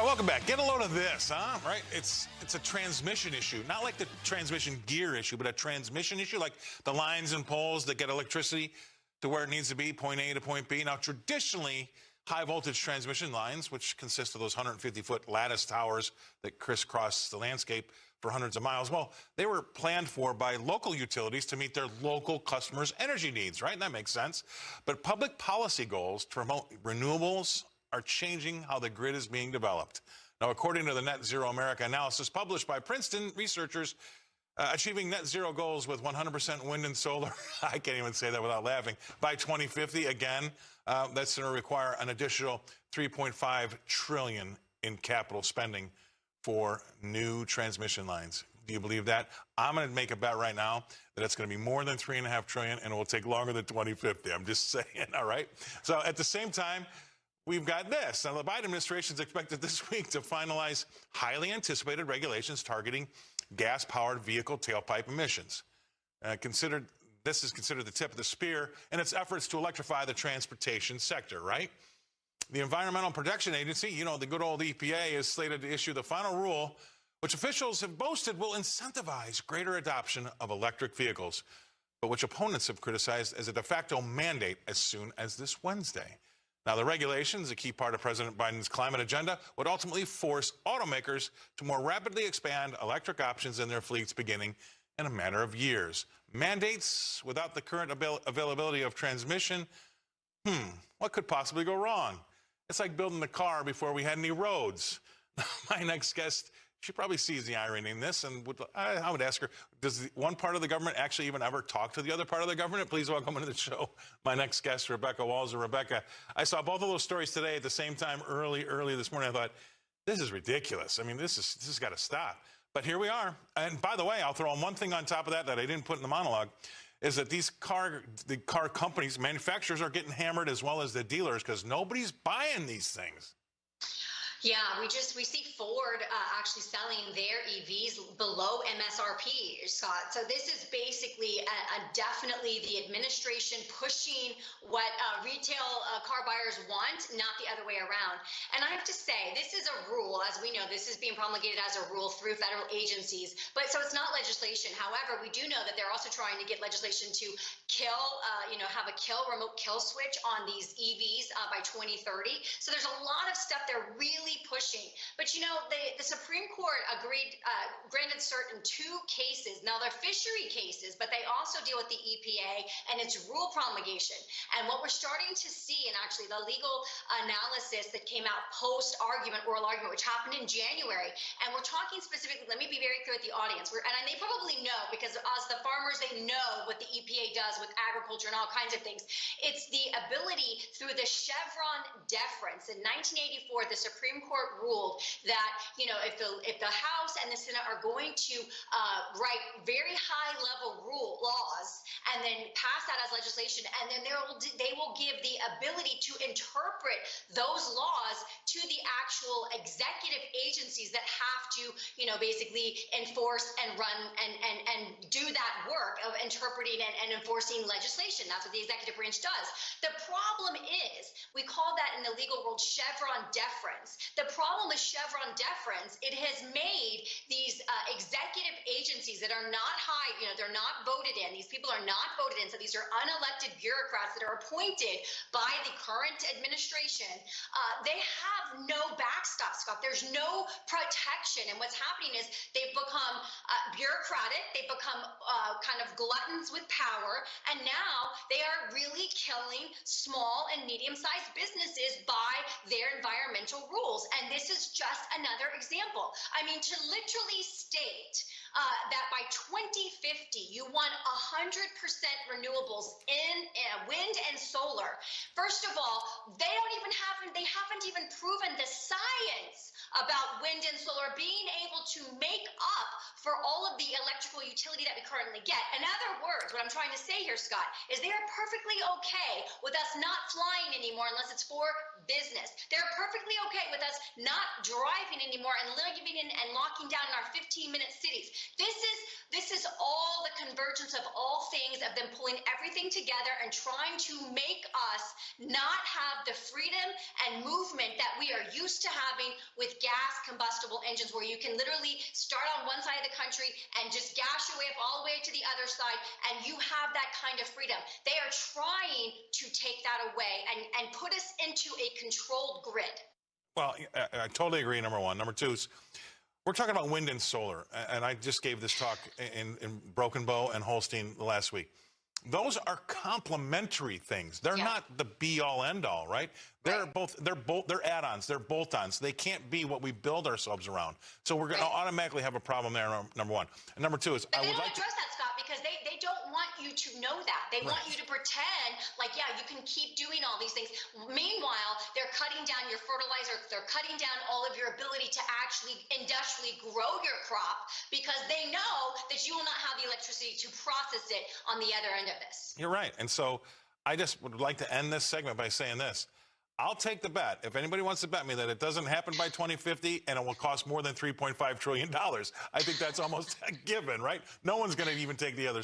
welcome back. Get a load of this, huh? Right? It's a transmission issue, not like the transmission gear issue, but a transmission issue, like the lines and poles that get electricity to where it needs to be, point A to point B. Now, traditionally, high voltage transmission lines, which consist of those 150-foot lattice towers that crisscross the landscape for hundreds of miles, well, they were planned for by local utilities to meet their local customers' energy needs, right? And that makes sense. But public policy goals to promote renewables are changing how the grid is being developed. Now, according to the Net Zero America analysis published by Princeton researchers, achieving net zero goals with 100% wind and solar, I can't even say that without laughing, by 2050, again, that's going to require an additional $3.5 trillion in capital spending for new transmission lines. Do you believe that? I'm going to make a bet right now that it's going to be more than $3.5 trillion, and it will take longer than 2050. I'm just saying, all right? So at the same time, we've got this. Now, the Biden administration is expected this week to finalize highly anticipated regulations targeting gas-powered vehicle tailpipe emissions. This is considered the tip of the spear in its efforts to electrify the transportation sector, right? The Environmental Protection Agency, you know, the good old EPA, is slated to issue the final rule, which officials have boasted will incentivize greater adoption of electric vehicles, but which opponents have criticized as a de facto mandate as soon as this Wednesday. Now, the regulations, a key part of President Biden's climate agenda, would ultimately force automakers to more rapidly expand electric options in their fleets beginning in a matter of years. Mandates without the current availability of transmission, what could possibly go wrong? It's like building the car before we had any roads. My next guest, she probably sees the irony in this, and I would ask her, does one part of the government actually even ever talk to the other part of the government? Please welcome to the show my next guest, Rebecca Walser. Rebecca, I saw both of those stories today at the same time early this morning. I thought, this is ridiculous. I mean, this has got to stop. But here we are. And by the way, I'll throw on one thing on top of that I didn't put in the monologue, is that the car companies, manufacturers, are getting hammered as well as the dealers because nobody's buying these things. Yeah, we see Ford actually selling their EVs below MSRP, Scott. So this is basically definitely the administration pushing what retail car buyers want, not the other way around. And I have to say, this is a rule, as we know, this is being promulgated as a rule through federal agencies. But so it's not legislation. However, we do know that they're also trying to get legislation to kill, have a remote kill switch on these EVs by 2030. So there's a lot of stuff they're really pushing. But the Supreme Court granted cert in 2 cases. Now they're fishery cases, but they also deal with the EPA and its rule promulgation. And what we're starting to see, and actually the legal analysis that came out oral argument, which happened in January, and we're talking specifically, let me be very clear with the audience, and they probably know, because as the farmers, they know what the EPA does with agriculture and all kinds of things. It's the ability through the Chevron deference. In 1984, the Supreme Court ruled that if the House and the Senate are going to write very high level laws and then pass that as legislation, and then they will give the ability to interpret those laws to the actual executive agencies that have to basically enforce and run and do that work of interpreting and enforcing legislation. That's what the executive branch does. The problem is, we call that in the legal world Chevron deference. The problem with Chevron deference, it has made these executive agencies that are not high, they're not voted in. These people are not voted in. So these are unelected bureaucrats that are appointed by the current administration. They have no backstop, Scott. There's no protection. And what's happening is they've become bureaucratic. They've become kind of gluttons with power. And now they are really killing small and medium-sized businesses by their environmental rules. And this is just another example. I mean, to literally state that by 2050, you want 100% renewables in wind and solar. First of all, they haven't even proven the science about wind and solar being able to make up for all of the electrical utility that we currently get. In other words, what I'm trying to say here, Scott, is they are perfectly okay with us not flying anymore unless it's for business. They're perfectly okay with us not driving anymore and living in and locking down in our 15-minute cities. This is all the convergence of all things, of them pulling everything together and trying to make us not have the freedom and movement that we are used to having with gas combustible engines where you can literally start on one side of the country and just gas your way up all the way to the other side, and you have that kind of freedom. They are trying to take that away and put us into a controlled grid. Well, I totally agree, number one. Number two is we're talking about wind and solar, and I just gave this talk in Broken Bow and Holstein last week. Those are complementary things. They're not the be-all, end-all, right? They're add-ons. They're bolt-ons. They can't be what we build ourselves around. So we're going to automatically have a problem there, number one. And number two is I would like to address that, Scott, because they don't want you to know that. They want you to pretend like, yeah, you can keep doing all these things. Meanwhile, they're cutting down your fertilizer. They're cutting down all of your ability to actually industrially grow your crop because they know that you will not have the electricity to process it on the other end of this. You're right. And so I just would like to end this segment by saying this. I'll take the bet, if anybody wants to bet me that it doesn't happen by 2050 and it will cost more than $3.5 trillion. I think that's almost a given, right? No one's going to even take the other